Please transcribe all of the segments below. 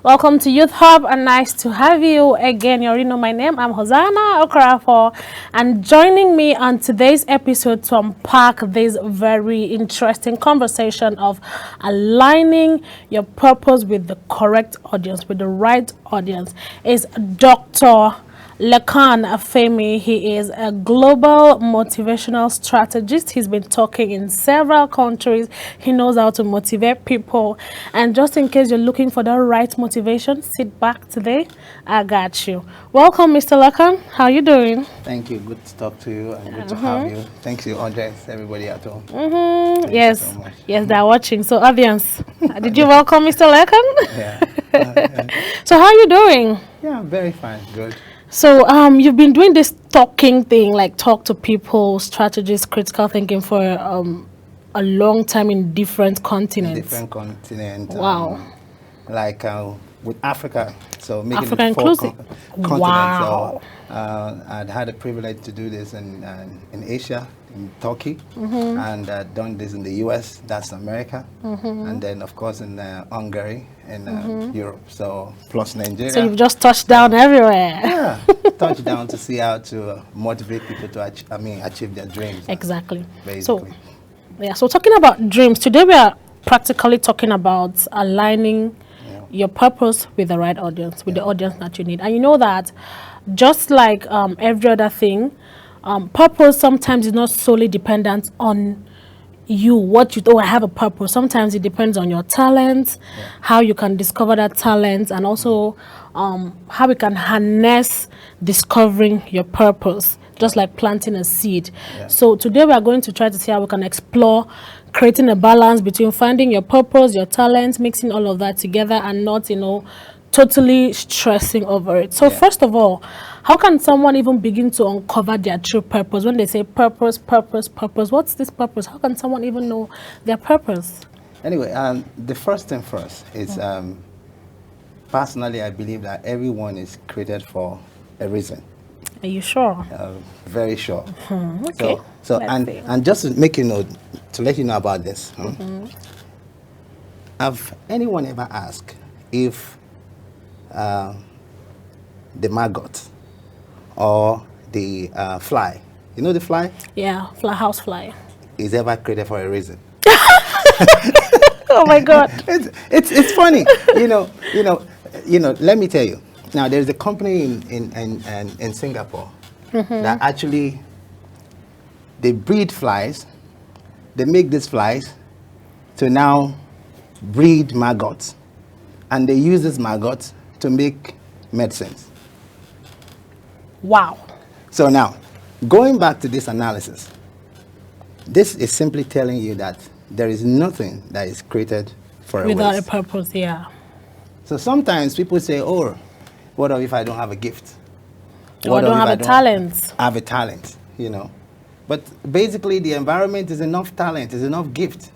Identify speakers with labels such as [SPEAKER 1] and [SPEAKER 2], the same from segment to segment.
[SPEAKER 1] Welcome to Youth Hub, and nice to have you again. You already know my name. I'm Hosanna Okorafor, and joining me on today's episode to unpack this very interesting conversation of aligning your purpose with the correct audience, with the right audience, is Dr. Lekan Afemi. He is a global motivational strategist. He's been talking in several countries. He knows how to motivate people. And just in case you're looking for the right motivation, sit back today. I got you. Welcome, Mr. Lekan. How are you doing?
[SPEAKER 2] Thank you. Good to talk to you and good to have you. Thank you, audience, everybody at home.
[SPEAKER 1] Yes.
[SPEAKER 2] You so much.
[SPEAKER 1] Yes, they're watching. So, audience, did you welcome Mr. Lekan?
[SPEAKER 2] Yeah.
[SPEAKER 1] So, how are you doing?
[SPEAKER 2] Yeah, very fine. Good.
[SPEAKER 1] So, you've been doing this talking thing, like talk to people, strategies, critical thinking for a long time in different continents.
[SPEAKER 2] Different continent.
[SPEAKER 1] Wow.
[SPEAKER 2] With Africa, so making
[SPEAKER 1] Africa
[SPEAKER 2] it
[SPEAKER 1] inclusive.
[SPEAKER 2] continents.
[SPEAKER 1] Wow.
[SPEAKER 2] So I'd had a privilege to do this in Asia, in Turkey, and done this in the US, that's America, and then of course in Hungary and Europe. So plus Nigeria.
[SPEAKER 1] So you've just touched down everywhere.
[SPEAKER 2] Yeah, touch down to see how to motivate people to achieve their dreams.
[SPEAKER 1] Exactly.
[SPEAKER 2] Basically.
[SPEAKER 1] So talking about dreams, today we are practically talking about aligning your purpose with the right audience, with the audience that you need. And you know that just like every other thing, purpose sometimes is not solely dependent on you, what you do. I have a purpose. Sometimes it depends on your talent, how you can discover that talent, and also how we can harness discovering your purpose, just like planting a seed. So today we are going to try to see how we can explore creating a balance between finding your purpose, your talent, mixing all of that together, and not, totally stressing over it. So first of all, how can someone even begin to uncover their true purpose? When they say purpose, what's this purpose? How can someone even know their purpose?
[SPEAKER 2] Anyway, the first thing first is, personally, I believe that everyone is created for a reason.
[SPEAKER 1] Are you sure?
[SPEAKER 2] Very sure.
[SPEAKER 1] Okay.
[SPEAKER 2] So and just to make you know, to let you know about this, have anyone ever asked if the maggot or the fly, you know the fly?
[SPEAKER 1] Yeah, house fly.
[SPEAKER 2] Is ever created for a reason?
[SPEAKER 1] Oh my God.
[SPEAKER 2] It's funny, Let me tell you. Now there's a company in Singapore that actually they breed flies. They make these flies to now breed maggots, and they use these maggots to make medicines.
[SPEAKER 1] Wow.
[SPEAKER 2] So now, going back to this analysis, this is simply telling you that there is nothing that is created for a
[SPEAKER 1] Without
[SPEAKER 2] waste.
[SPEAKER 1] a purpose, yeah.
[SPEAKER 2] So sometimes people say, oh, what if I don't have a gift?
[SPEAKER 1] Or I don't have a talent.
[SPEAKER 2] I have a talent, But basically, the environment is enough talent, is enough gift.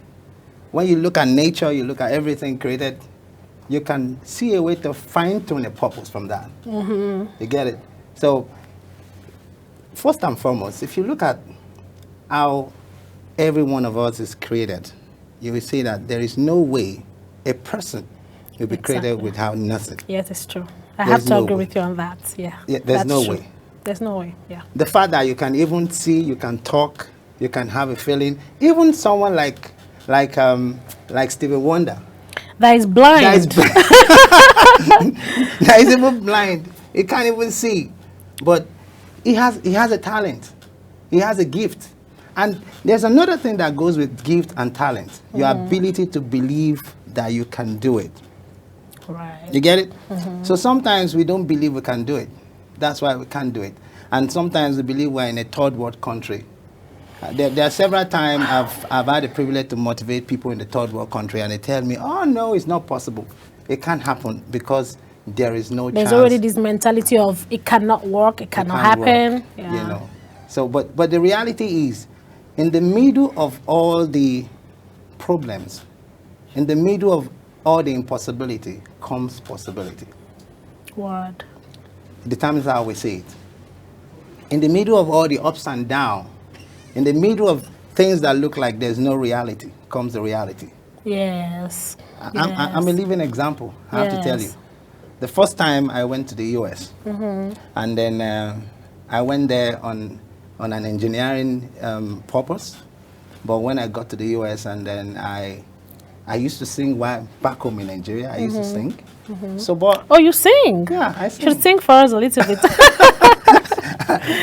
[SPEAKER 2] When you look at nature, you look at everything created, you can see a way to fine-tune a purpose from that. You get it? So, first and foremost, if you look at how every one of us is created, you will see that there is no way a person will be created without nothing.
[SPEAKER 1] Yes, it's true. I have to agree with you on that. Yeah.
[SPEAKER 2] There's no way.
[SPEAKER 1] There's no way. Yeah.
[SPEAKER 2] The fact that you can even see, you can talk, you can have a feeling, even someone like Stevie Wonder.
[SPEAKER 1] That is blind.
[SPEAKER 2] That is even blind. He can't even see. But he has a talent. He has a gift. And there's another thing that goes with gift and talent. Your ability to believe that you can do it.
[SPEAKER 1] Right.
[SPEAKER 2] You get it? So sometimes we don't believe we can do it. That's why we can't do it. And sometimes we believe we're in a third world country. There are several times I've had the privilege to motivate people in the third world country, and they tell me, oh no, it's not possible. It can't happen because there is no chance.
[SPEAKER 1] There's already this mentality of it cannot work, it cannot happen.
[SPEAKER 2] Work, yeah. So, but the reality is, in the middle of all the problems, in the middle of all the impossibility, comes possibility.
[SPEAKER 1] Word.
[SPEAKER 2] The time is how we say it. In the middle of all the ups and downs, in the middle of things that look like there's no reality, comes the reality.
[SPEAKER 1] Yes.
[SPEAKER 2] I'm a living example, I have to tell you. the first time I went to the US, and then I went there on an engineering purpose. But when I got to the US, and then I used to sing while back home in Nigeria. I used to sing. So, but
[SPEAKER 1] Oh, you sing?
[SPEAKER 2] yeah, I sing.
[SPEAKER 1] Should sing for us a little bit.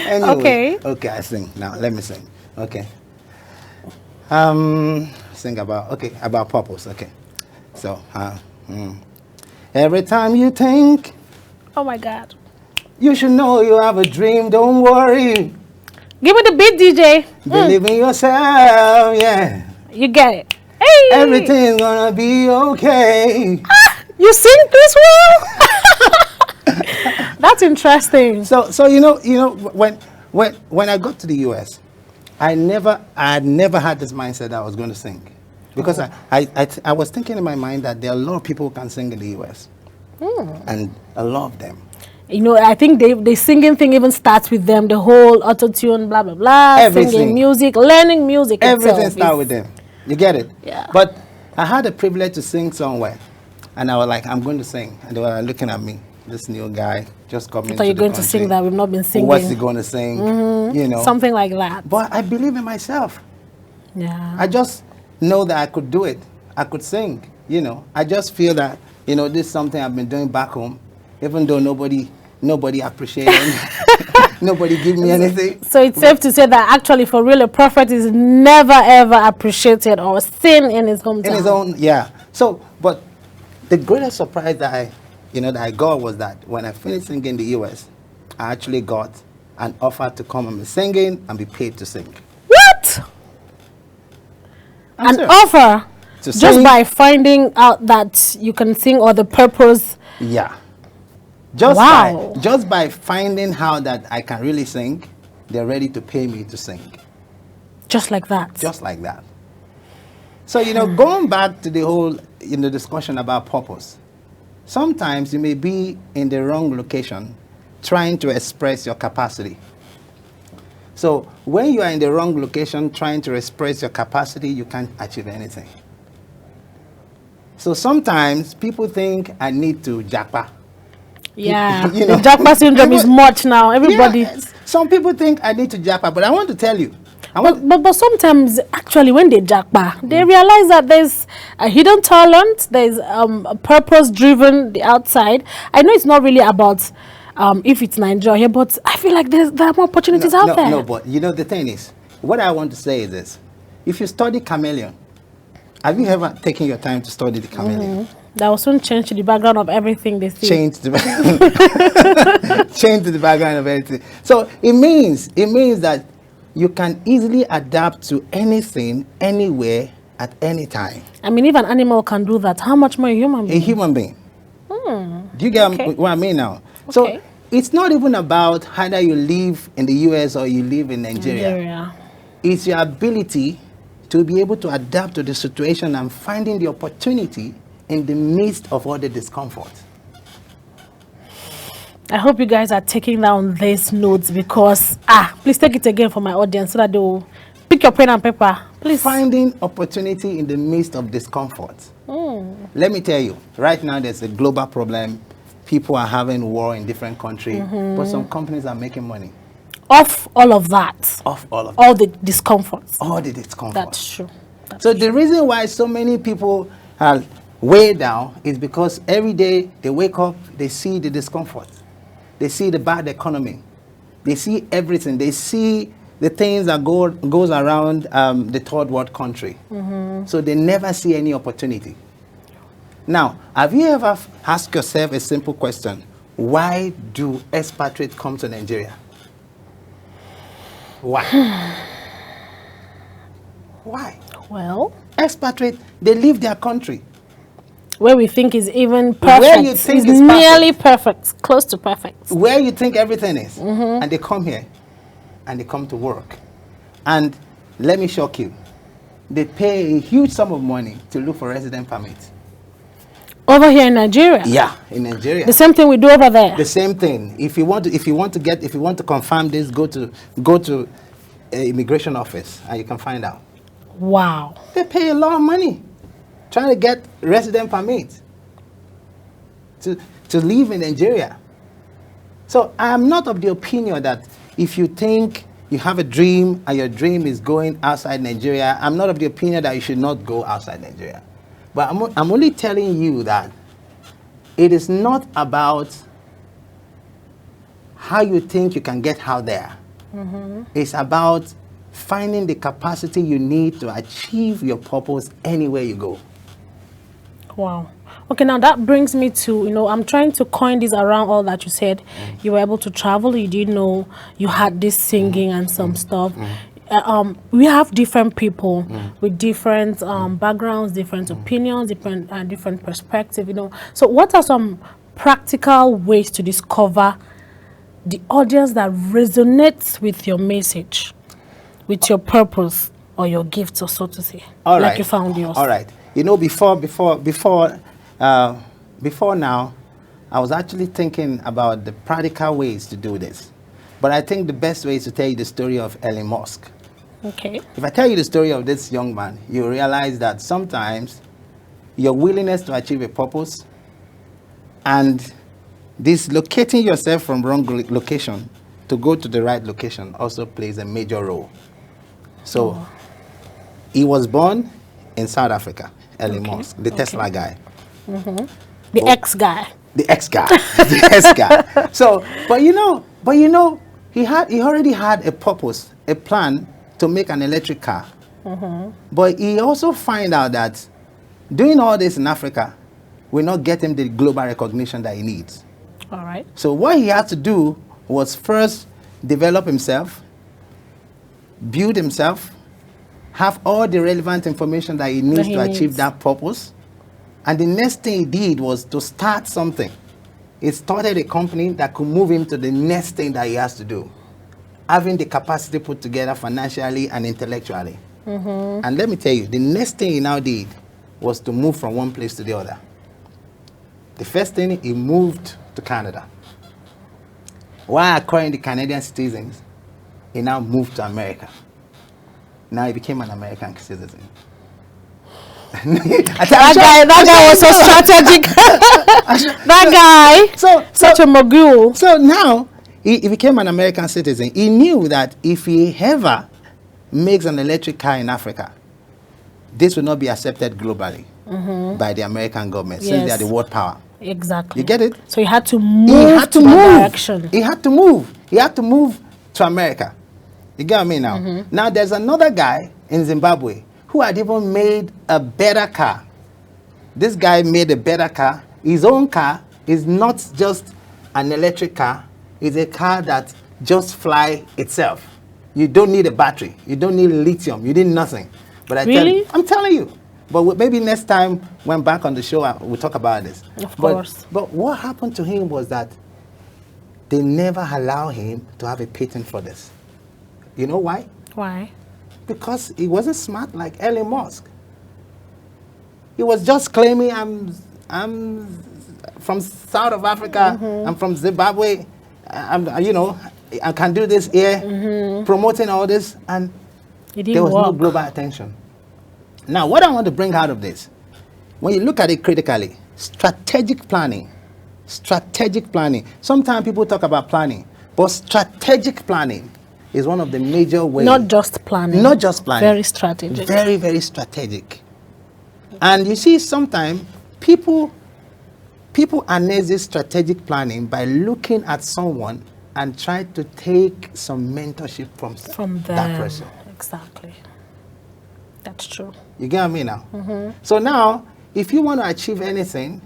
[SPEAKER 2] Anyway,
[SPEAKER 1] Okay.
[SPEAKER 2] I sing now. Let me sing. Okay. Sing about purpose. Okay. So, every time you think,
[SPEAKER 1] Oh my God.
[SPEAKER 2] you should know you have a dream. Don't worry.
[SPEAKER 1] Give me the beat, DJ.
[SPEAKER 2] Believe in yourself. Yeah.
[SPEAKER 1] You get it. Hey.
[SPEAKER 2] Everything's gonna be okay.
[SPEAKER 1] You sing this well? That's interesting.
[SPEAKER 2] So you know when I got to the US, I had never had this mindset that I was going to sing, because I was thinking in my mind that there are a lot of people who can sing in the US, and a lot of them.
[SPEAKER 1] You know, I think the singing thing even starts with them. The whole auto-tune, blah, blah, blah.
[SPEAKER 2] Everything.
[SPEAKER 1] Singing music, learning music
[SPEAKER 2] Everything
[SPEAKER 1] itself
[SPEAKER 2] starts
[SPEAKER 1] is-
[SPEAKER 2] with them. You get it?
[SPEAKER 1] Yeah.
[SPEAKER 2] But I had the privilege to sing somewhere, and I was like, I'm going to sing, and they were looking at me. This new guy just coming.
[SPEAKER 1] I thought you're going to sing that we've not been singing.
[SPEAKER 2] What's he going to sing? You know,
[SPEAKER 1] Something like that.
[SPEAKER 2] But I believe in myself.
[SPEAKER 1] Yeah.
[SPEAKER 2] I just know that I could do it. I could sing. You know, I just feel that, you know, this is something I've been doing back home, even though nobody appreciated it. Nobody give me anything.
[SPEAKER 1] So it's safe to say that actually, for real, a prophet is never ever appreciated or seen in his hometown.
[SPEAKER 2] In his own, yeah. So, but the greatest surprise that I got was that when I finished singing in the US, I actually got an offer to come and be singing and be paid to sing.
[SPEAKER 1] What?
[SPEAKER 2] I'm
[SPEAKER 1] An
[SPEAKER 2] serious.
[SPEAKER 1] offer
[SPEAKER 2] To
[SPEAKER 1] just
[SPEAKER 2] sing?
[SPEAKER 1] by finding out that you can sing, or the purpose.
[SPEAKER 2] Yeah. Just
[SPEAKER 1] Wow.
[SPEAKER 2] by finding how that I can really sing, they're ready to pay me to sing.
[SPEAKER 1] Just like that.
[SPEAKER 2] Just like that. So, going back to the whole discussion about purpose, sometimes you may be in the wrong location trying to express your capacity. So when you are in the wrong location trying to express your capacity, you can't achieve anything. So sometimes people think I need to japa.
[SPEAKER 1] Yeah.
[SPEAKER 2] You know.
[SPEAKER 1] The Japa syndrome is much now. Everybody.
[SPEAKER 2] Yeah, some people think I need to japa, but I want to tell you,
[SPEAKER 1] But sometimes, actually, when they jackpot, they realize that there's a hidden talent, there's a purpose-driven the outside. I know it's not really about if it's Nigeria here, but I feel like there are more opportunities out there.
[SPEAKER 2] No, but the thing is, what I want to say is this. If you study chameleon, have you ever taken your time to study the chameleon?
[SPEAKER 1] That will soon change the background of everything they see.
[SPEAKER 2] Change the background of everything. So it means that you can easily adapt to anything, anywhere, at any time.
[SPEAKER 1] I mean, if an animal can do that, how much more a human
[SPEAKER 2] A
[SPEAKER 1] being?
[SPEAKER 2] human being. Do you get
[SPEAKER 1] Okay.
[SPEAKER 2] what I mean now?
[SPEAKER 1] Okay.
[SPEAKER 2] So it's not even about either you live in the US or you live in Nigeria. It's your ability to be able to adapt to the situation and finding the opportunity in the midst of all the discomfort.
[SPEAKER 1] I hope you guys are taking down these notes, because please take it again for my audience so that they will pick your pen and paper. Please.
[SPEAKER 2] Finding opportunity in the midst of discomfort. Let me tell you, right now there's a global problem. People are having war in different countries, but some companies are making money
[SPEAKER 1] Off all of that.
[SPEAKER 2] off all of
[SPEAKER 1] All the discomforts.
[SPEAKER 2] all the discomfort.
[SPEAKER 1] That's true.
[SPEAKER 2] So the reason why so many people are way down is because every day they wake up, they see the discomfort. They see the bad economy. They see everything. They see the things that goes around the third world country. So they never see any opportunity. Now, have you ever asked yourself a simple question? Why do expatriates come to Nigeria? Why? Why?
[SPEAKER 1] Well,
[SPEAKER 2] Expatriates, they leave their country.
[SPEAKER 1] where we think is even perfect.
[SPEAKER 2] Where you think
[SPEAKER 1] is
[SPEAKER 2] is
[SPEAKER 1] nearly perfect, close to perfect.
[SPEAKER 2] Where you think everything is, and they come here, and they come to work. And let me shock you, they pay a huge sum of money to look for resident permit.
[SPEAKER 1] Over here in Nigeria.
[SPEAKER 2] Yeah, in Nigeria.
[SPEAKER 1] The same thing we do over there.
[SPEAKER 2] The same thing. If you want to confirm this, go to immigration office and you can find out.
[SPEAKER 1] Wow.
[SPEAKER 2] They pay a lot of money trying to get resident permit. to live in Nigeria. So I am not of the opinion that if you think you have a dream and your dream is going outside Nigeria, I'm not of the opinion that you should not go outside Nigeria. But I'm only telling you that it is not about how you think you can get out there. It's about finding the capacity you need to achieve your purpose anywhere you go.
[SPEAKER 1] Wow. Okay, now that brings me to, I'm trying to coin this around all that you said. You were able to travel, you didn't know you had this singing and some stuff. We have different people with different backgrounds, different opinions, different perspectives, So what are some practical ways to discover the audience that resonates with your message, with your purpose or your gifts, or so to say?
[SPEAKER 2] All
[SPEAKER 1] like
[SPEAKER 2] right.
[SPEAKER 1] You found yours.
[SPEAKER 2] All right. Before now, I was actually thinking about the practical ways to do this. But I think the best way is to tell you the story of Elon Musk.
[SPEAKER 1] Okay.
[SPEAKER 2] If I tell you the story of this young man, you realize that sometimes your willingness to achieve a purpose and dislocating yourself from wrong location to go to the right location also plays a major role. So he was born in South Africa, Elon Musk, the Tesla guy.
[SPEAKER 1] The ex-guy.
[SPEAKER 2] The ex-guy. The ex-guy. So, but he already had a purpose, a plan to make an electric car. But he also find out that doing all this in Africa will not get him the global recognition that he needs.
[SPEAKER 1] All right.
[SPEAKER 2] So what he had to do was first develop himself, build himself, have all the relevant information that he needs to achieve that purpose. And the next thing he did was to start something. He started a company that could move him to the next thing that he has to do, having the capacity put together financially and intellectually. And let me tell you, the next thing he now did was to move from one place to the other. The first thing, he moved to Canada. While acquiring the Canadian citizens, he now moved to America. Now he became an American citizen.
[SPEAKER 1] That guy was so strategic. That guy, such a mogul.
[SPEAKER 2] So now he became an American citizen. He knew that if he ever makes an electric car in Africa, this will not be accepted globally by the American government, since they are the world power.
[SPEAKER 1] Exactly.
[SPEAKER 2] You get it?
[SPEAKER 1] So he had to move to that direction.
[SPEAKER 2] He had to move. He had to move to America. You get me now? Now there's another guy in Zimbabwe who had even made a better car. This guy made a better car. His own car is not just an electric car. It's a car that just fly itself. You don't need a battery. You don't need lithium. You need nothing. But I'm telling you. But maybe next time when back on the show, we'll talk about this.
[SPEAKER 1] Of course.
[SPEAKER 2] But what happened to him was that they never allow him to have a patent for this. You know why?
[SPEAKER 1] Why?
[SPEAKER 2] Because he wasn't smart like Elon Musk. He was just claiming, I'm from South of Africa, I'm from Zimbabwe, I can do this here, promoting all this, and there was no global attention. Now, what I want to bring out of this, when you look at it critically, strategic planning. Sometimes people talk about planning, but strategic planning is one of the major ways.
[SPEAKER 1] Not just planning. Very strategic.
[SPEAKER 2] Very, very strategic. And you see, sometimes people harness this strategic planning by looking at someone and try to take some mentorship from that person.
[SPEAKER 1] Exactly. That's true.
[SPEAKER 2] You get me now? So now, if you want to achieve anything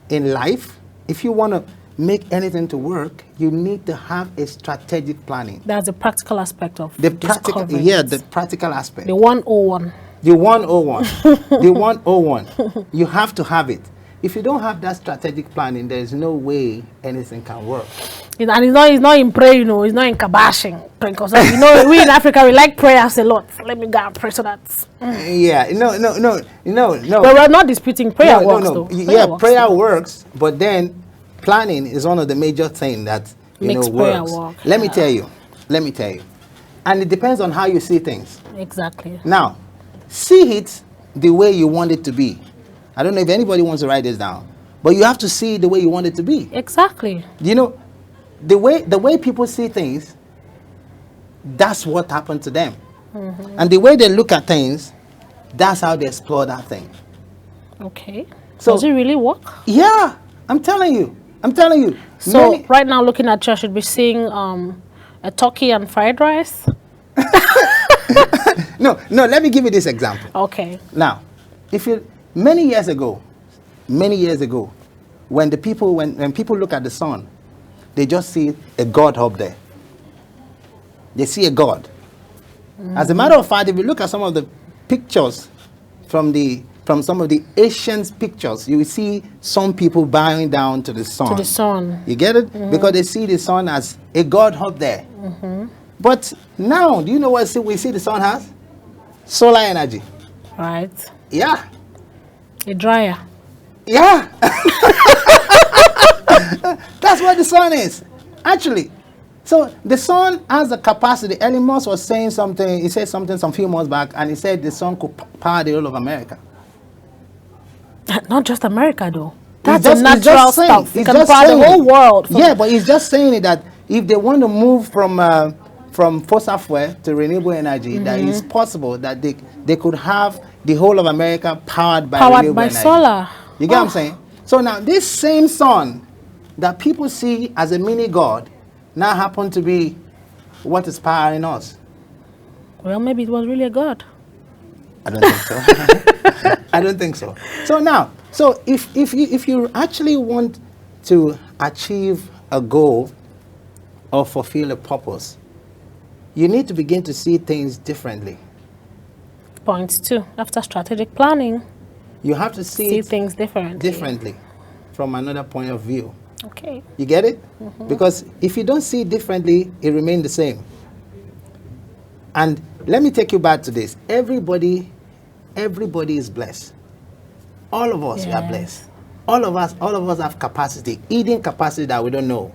[SPEAKER 2] in life, if you want to make anything to work, you need to have a strategic planning.
[SPEAKER 1] That's the practical aspect of
[SPEAKER 2] the practical. Yeah, the practical aspect.
[SPEAKER 1] The 101.
[SPEAKER 2] The 101. The 101. You have to have it. If you don't have that strategic planning, there is no way anything can work.
[SPEAKER 1] And it's not in prayer, it's not in kabashing. Because we in Africa, we like prayers a lot. Let me go and pray so that.
[SPEAKER 2] Yeah, no.
[SPEAKER 1] But we're not disputing prayer works, though.
[SPEAKER 2] Prayer works, but then planning is one of the major things that
[SPEAKER 1] makes prayer work.
[SPEAKER 2] Let me tell you. And it depends on how you see things.
[SPEAKER 1] Exactly.
[SPEAKER 2] Now, see it the way you want it to be. I don't know if anybody wants to write this down. but you have to see it the way you want it to be.
[SPEAKER 1] Exactly.
[SPEAKER 2] You know, the way people see things, that's what happened to them. And the way they look at things, that's how they explore that thing.
[SPEAKER 1] Okay.
[SPEAKER 2] So-
[SPEAKER 1] Does it really work?
[SPEAKER 2] Yeah, I'm telling you.
[SPEAKER 1] So
[SPEAKER 2] Many-
[SPEAKER 1] right now, looking at you, I should be seeing a turkey and fried rice.
[SPEAKER 2] no, let me give you this example.
[SPEAKER 1] Okay.
[SPEAKER 2] Now, if you many years ago, when people look at the sun, they just see a god up there. They see a god. As a matter of fact, if you look at some of the pictures from some of the ancient pictures, you will see some people bowing down to the sun.
[SPEAKER 1] To the sun.
[SPEAKER 2] You get it? Because they see the sun as a god up there. But now, do you know what we see the sun has? Solar energy.
[SPEAKER 1] Right.
[SPEAKER 2] Yeah.
[SPEAKER 1] A dryer.
[SPEAKER 2] Yeah. That's what the sun is, actually. So the sun has the capacity. Elon Musk was saying something. He said something some few months back, and he said the sun could power the whole of America.
[SPEAKER 1] Not just America, though.
[SPEAKER 2] He's
[SPEAKER 1] That's a natural
[SPEAKER 2] saying-
[SPEAKER 1] stuff. It
[SPEAKER 2] he's
[SPEAKER 1] can
[SPEAKER 2] just
[SPEAKER 1] power the
[SPEAKER 2] saying
[SPEAKER 1] whole
[SPEAKER 2] it.
[SPEAKER 1] world.
[SPEAKER 2] Yeah, but he's just saying it that if they want to move from fossil fuel to renewable energy, that it's possible that they could have the whole of America powered by renewable energy.
[SPEAKER 1] solar.
[SPEAKER 2] You get what I'm saying? So now this same sun that people see as a mini god now happen to be what is powering us.
[SPEAKER 1] Well, maybe it was really a god.
[SPEAKER 2] I don't think so. I don't think so. So now, if you actually want to achieve a goal or fulfill a purpose, you need to begin to see things differently.
[SPEAKER 1] Point 2. After strategic planning,
[SPEAKER 2] You have to
[SPEAKER 1] see
[SPEAKER 2] it
[SPEAKER 1] things differently.
[SPEAKER 2] from another point of view.
[SPEAKER 1] Okay.
[SPEAKER 2] You get it? Because if you don't see it differently, it remains the same. And let me take you back to this. Everybody is blessed. All of us we are
[SPEAKER 1] Yes.
[SPEAKER 2] blessed. All of us have capacity, hidden capacity that we don't know.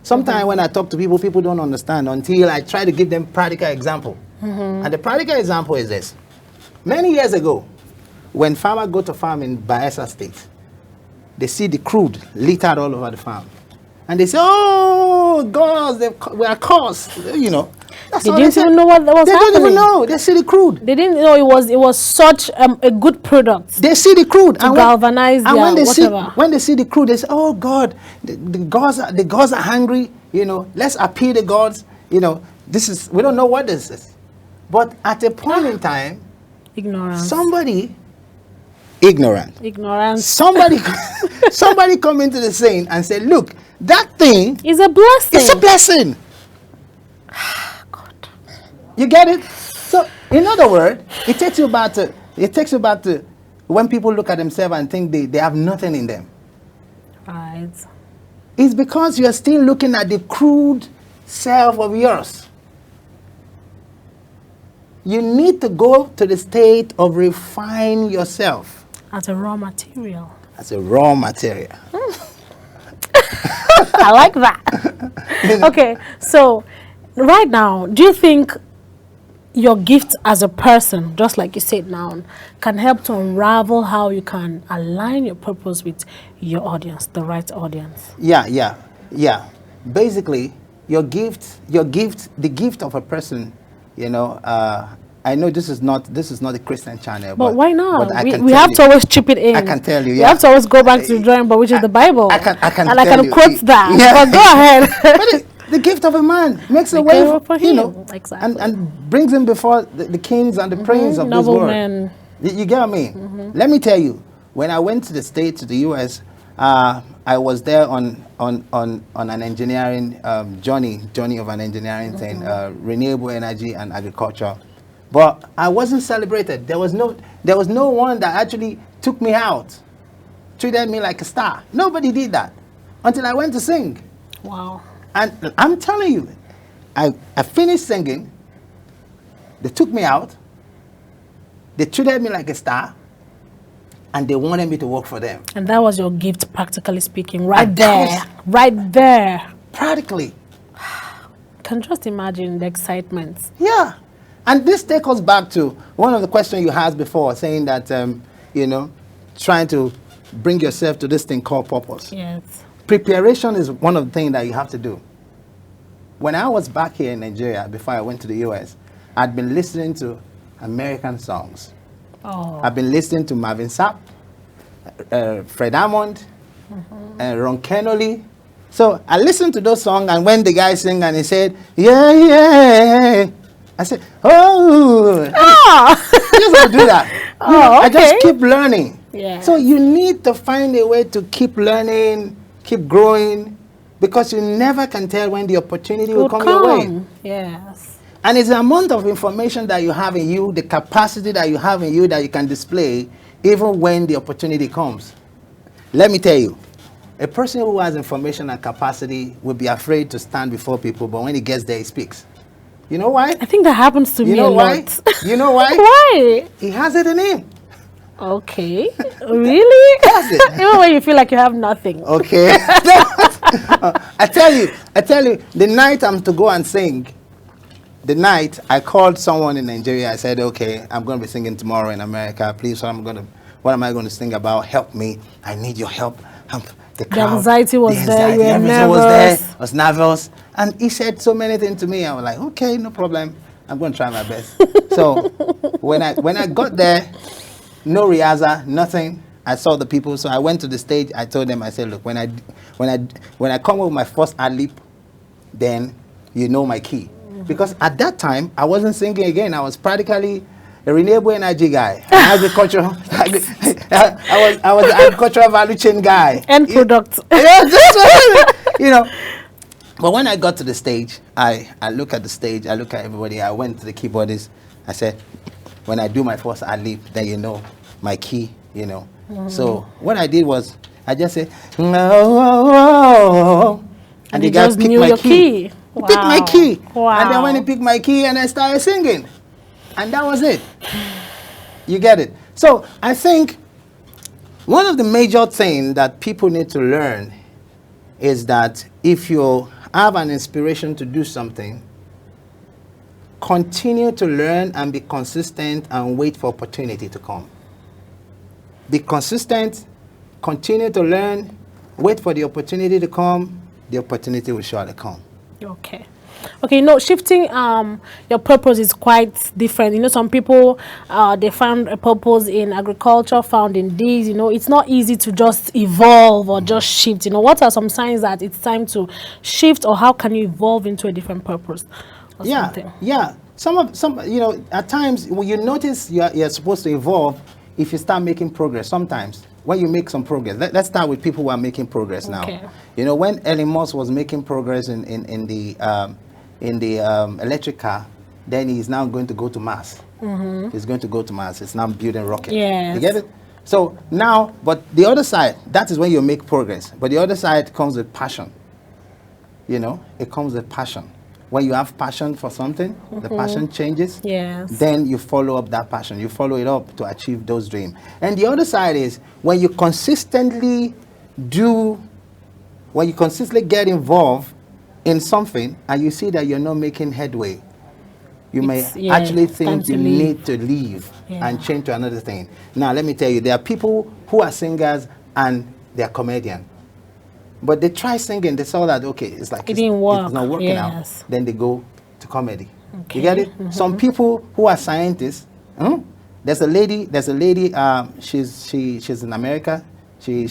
[SPEAKER 2] Sometimes when I talk to people, people don't understand until I try to give them practical example. And the practical example is this. Many years ago, when farmers go to farm in Bayelsa State, they see the crude littered all over the farm. And they say, oh, God, we are cursed. You know. That's
[SPEAKER 1] They
[SPEAKER 2] all
[SPEAKER 1] didn't
[SPEAKER 2] say.
[SPEAKER 1] even know what was
[SPEAKER 2] They
[SPEAKER 1] happening.
[SPEAKER 2] don't even know. They see the crude.
[SPEAKER 1] They didn't know it was such a good product.
[SPEAKER 2] They see the crude.
[SPEAKER 1] To galvanize
[SPEAKER 2] and
[SPEAKER 1] their
[SPEAKER 2] when they
[SPEAKER 1] whatever.
[SPEAKER 2] when they see the crude, they say, oh, God, the gods are hungry. You know, let's appeal the gods. You know, we don't know what this is. But at a point in time,
[SPEAKER 1] Ignorance.
[SPEAKER 2] ignorance. Somebody come into the scene and say, look, that thing
[SPEAKER 1] It's a blessing.
[SPEAKER 2] is a blessing.
[SPEAKER 1] God.
[SPEAKER 2] You get it? So, in other words, it takes you back to when people look at themselves and think they have nothing in them.
[SPEAKER 1] Right.
[SPEAKER 2] It's because you are still looking at the crude self of yours. You need to go to the state of refine yourself
[SPEAKER 1] As a raw material.
[SPEAKER 2] as a raw material.
[SPEAKER 1] I like that. Okay, so right now, do you think your gift as a person, just like you said now, can help to unravel how you can align your purpose with your audience, the right audience?
[SPEAKER 2] Yeah. Basically, the gift of a person, you know, I know this is not a Christian channel,
[SPEAKER 1] But why not?
[SPEAKER 2] but I
[SPEAKER 1] We
[SPEAKER 2] can
[SPEAKER 1] we
[SPEAKER 2] tell
[SPEAKER 1] have
[SPEAKER 2] you-
[SPEAKER 1] to always chip it in.
[SPEAKER 2] I can tell you,
[SPEAKER 1] We
[SPEAKER 2] yeah.
[SPEAKER 1] have to always go back to the drawing board, which is the Bible.
[SPEAKER 2] I can
[SPEAKER 1] and I
[SPEAKER 2] tell
[SPEAKER 1] can
[SPEAKER 2] you,
[SPEAKER 1] quote that.
[SPEAKER 2] yeah.
[SPEAKER 1] But go ahead.
[SPEAKER 2] But the gift of a man makes a
[SPEAKER 1] Make
[SPEAKER 2] way
[SPEAKER 1] a way for
[SPEAKER 2] you
[SPEAKER 1] him.
[SPEAKER 2] know,
[SPEAKER 1] Exactly.
[SPEAKER 2] and brings him before the kings and the princes of this
[SPEAKER 1] Noble
[SPEAKER 2] world.
[SPEAKER 1] men.
[SPEAKER 2] You get what I mean? Let me tell you, when I went to the States, to the US, I was there on an engineering journey of an engineering thing, renewable energy and agriculture. But I wasn't celebrated. There was no one that actually took me out, treated me like a star. Nobody did that until I went to sing.
[SPEAKER 1] Wow.
[SPEAKER 2] And I'm telling you, I finished singing. They took me out. They treated me like a star. And they wanted me to work for them.
[SPEAKER 1] And that was your gift, practically speaking, right
[SPEAKER 2] And that
[SPEAKER 1] there. Right there.
[SPEAKER 2] Practically.
[SPEAKER 1] Can just imagine the excitement.
[SPEAKER 2] Yeah. And this takes us back to one of the questions you asked before, saying that, you know, trying to bring yourself to this thing called purpose.
[SPEAKER 1] Yes.
[SPEAKER 2] Preparation is one of the things that you have to do. When I was back here in Nigeria, before I went to the US, I'd been listening to American songs.
[SPEAKER 1] Oh.
[SPEAKER 2] I've been listening to Marvin Sapp, Fred Hammond, Ron Kenoly. So I listened to those songs, and when the guy sang and he said, yeah, yeah, I said, oh, I just want to do that. I just keep learning.
[SPEAKER 1] Yeah.
[SPEAKER 2] So you need to find a way to keep learning, keep growing, because you never can tell when the opportunity will come your way.
[SPEAKER 1] Yes.
[SPEAKER 2] And it's the amount of information that you have in you, the capacity that you have in you that you can display even when the opportunity comes. Let me tell you, a person who has information and capacity will be afraid to stand before people, but when he gets there, he speaks. You know why?
[SPEAKER 1] I think that happens to me a lot.
[SPEAKER 2] You know why?
[SPEAKER 1] Why?
[SPEAKER 2] He has it in him.
[SPEAKER 1] Okay. Really?
[SPEAKER 2] That's it.
[SPEAKER 1] Even when you feel like you have nothing.
[SPEAKER 2] Okay. I tell you, the night I'm to go and sing, the night I called someone in Nigeria. I said, okay, I'm going to be singing tomorrow in America. Please, what am I going to sing about? Help me. I need your help. The
[SPEAKER 1] anxiety was there. You were
[SPEAKER 2] everything was there.
[SPEAKER 1] nervous.
[SPEAKER 2] I was nervous. And he said so many things to me. I was like, okay, no problem. I'm going to try my best. So when I got there, no rehearsal, nothing. I saw the people. So I went to the stage. I told them, I said, look, when I come with my first ad-lib, then you know my key. Because at that time, I wasn't singing again. I was practically a renewable energy guy, agricultural. I was an agricultural value chain guy.
[SPEAKER 1] End product.
[SPEAKER 2] Yeah, that's what, you know. But when I got to the stage, I look at the stage, I look at everybody. I went to the keyboardist. I said, when I do my first ad-lib, then you know my key, you know. So what I did was, I just said, no, and the guy picked my key. He picked my key.
[SPEAKER 1] Wow.
[SPEAKER 2] And then when he picked my key, and I started singing. And that was it. You get it? So I think one of the major things that people need to learn is that if you have an inspiration to do something, continue to learn and be consistent and wait for opportunity to come. Be consistent, continue to learn, wait for the opportunity to come, the opportunity will surely come.
[SPEAKER 1] Okay. Okay, you know, shifting your purpose is quite different. You know, some people, they found a purpose in agriculture, found in this. You know, it's not easy to just evolve or just shift. You know, what are some signs that it's time to shift, or how can you evolve into a different purpose or something?
[SPEAKER 2] Yeah. Some, you know, at times when you notice you're supposed to evolve, if you start making progress, sometimes when you make some progress, let's start with people who are making progress now.
[SPEAKER 1] Okay.
[SPEAKER 2] You know, when Elon Musk was making progress in the electric car, then he's now going to go to Mars. He's going to go to Mars. He's now building rockets.
[SPEAKER 1] Yes.
[SPEAKER 2] You get it? So now, but the other side, that is when you make progress. But the other side comes with passion. You know, it comes with passion. When you have passion for something, the passion changes.
[SPEAKER 1] Yes.
[SPEAKER 2] Then you follow up that passion. You follow it up to achieve those dreams. And the other side is when you consistently get involved in something and you see that you're not making headway, you may actually think you need to leave and change to another thing. Now, let me tell you, there are people who are singers and they're comedians. But they try singing, they saw that, okay, it's like
[SPEAKER 1] it didn't work.
[SPEAKER 2] It's not working out. Then they go to comedy. Okay. You get it? Some people who are scientists, there's a lady, she's in America. She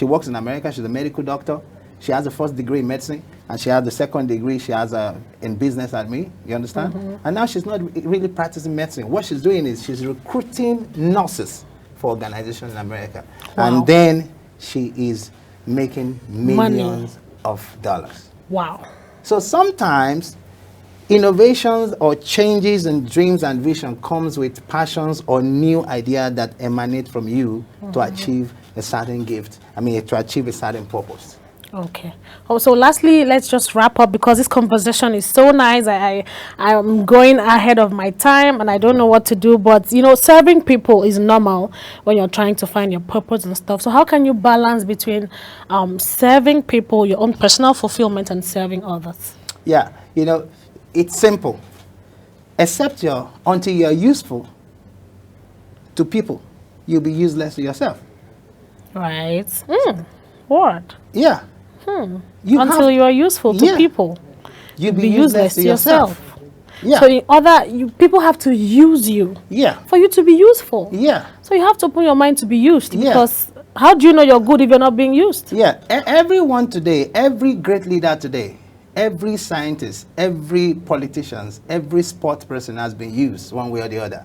[SPEAKER 2] works in America. She's a medical doctor. She has the first degree in medicine, and she has the second degree she has in business at me. You understand? And now she's not really practicing medicine. What she's doing is she's recruiting nurses for organizations in America. Wow. And then she is making millions of dollars.
[SPEAKER 1] Wow.
[SPEAKER 2] So sometimes innovations or changes in dreams and vision comes with passions or new idea that emanate from you to achieve a certain gift. To achieve a certain purpose.
[SPEAKER 1] Okay. So lastly, let's just wrap up because this conversation is so nice. I'm going ahead of my time and I don't know what to do. But, you know, serving people is normal when you're trying to find your purpose and stuff. So how can you balance between serving people, your own personal fulfillment, and serving others?
[SPEAKER 2] Yeah, you know, it's simple. Until you're useful to people, you'll be useless to yourself.
[SPEAKER 1] Right. What?
[SPEAKER 2] Yeah. You
[SPEAKER 1] Until
[SPEAKER 2] have,
[SPEAKER 1] you are useful to
[SPEAKER 2] Yeah.
[SPEAKER 1] people.
[SPEAKER 2] you
[SPEAKER 1] Be useless to yourself.
[SPEAKER 2] Yeah.
[SPEAKER 1] So in other, people have to use you
[SPEAKER 2] Yeah.
[SPEAKER 1] for you to be useful.
[SPEAKER 2] Yeah.
[SPEAKER 1] So you have to open your mind to be used,
[SPEAKER 2] Yeah.
[SPEAKER 1] because how do you know you're good if you're not being used?
[SPEAKER 2] Yeah. Everyone today, every great leader today, every scientist, every politician, every sport person has been used one way or the other.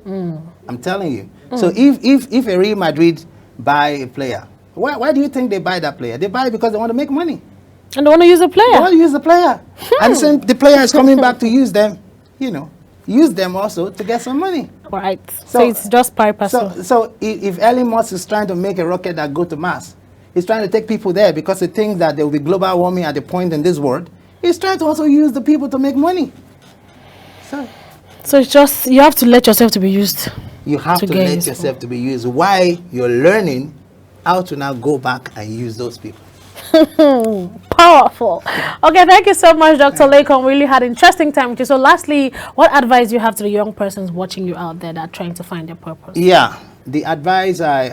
[SPEAKER 2] I'm telling you. So if a Real Madrid buy a player, why do you think they buy that player? They buy it because they want to make money.
[SPEAKER 1] And they want to use a
[SPEAKER 2] They
[SPEAKER 1] player.
[SPEAKER 2] want to use the player. And the player is coming back to use them, use them also to get some money.
[SPEAKER 1] Right. So it's just pari passu.
[SPEAKER 2] So if Elon Musk is trying to make a rocket that go to Mars, he's trying to take people there because he thinks that there will be global warming at the point in this world. He's trying to also use the people to make money.
[SPEAKER 1] So it's just, you have to let yourself to be used.
[SPEAKER 2] You have to
[SPEAKER 1] get
[SPEAKER 2] let
[SPEAKER 1] useful.
[SPEAKER 2] yourself to be used. Why you're learning how to now go back and use those people.
[SPEAKER 1] Powerful. Okay, thank you so much, Dr. Laycon. Really had an interesting time with you. So lastly, what advice do you have to the young persons watching you out there that are trying to find their purpose?
[SPEAKER 2] Yeah, the advice I